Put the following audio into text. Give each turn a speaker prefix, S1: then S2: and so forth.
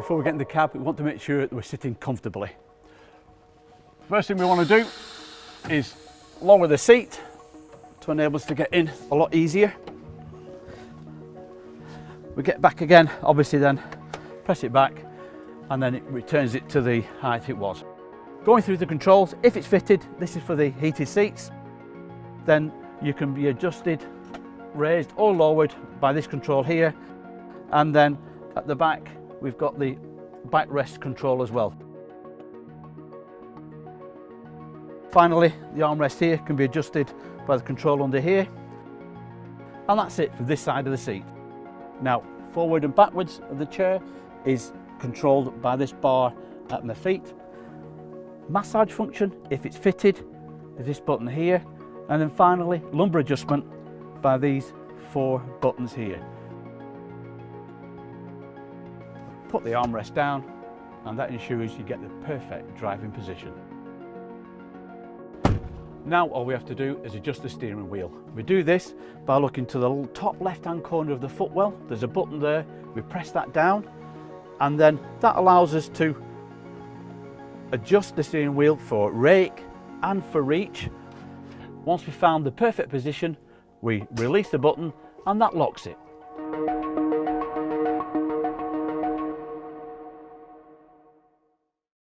S1: before we get in the cab, we want to make sure that we're sitting comfortably. First thing we want to do is lower the seat to enable us to get in a lot easier. We get back again, obviously then press it back and then it returns it to the height it was. Going through the controls, if it's fitted, this is for the heated seats, then you can be adjusted, raised or lowered by this control here, and then at the back we've got the backrest control as well. Finally, the armrest here can be adjusted by the control under here, and that's it for this side of the seat. Now, forward and backwards of the chair is controlled by this bar at my feet. Massage function, if it's fitted, is this button here, and then finally lumbar adjustment by these 4 buttons here. Put the armrest down and that ensures you get the perfect driving position. Now all we have to do is adjust the steering wheel. We do this by looking to the top left hand corner of the footwell. There's a button there, we press that down and then that allows us to adjust the steering wheel for rake and for reach. Once we've found the perfect position, we release the button and that locks it.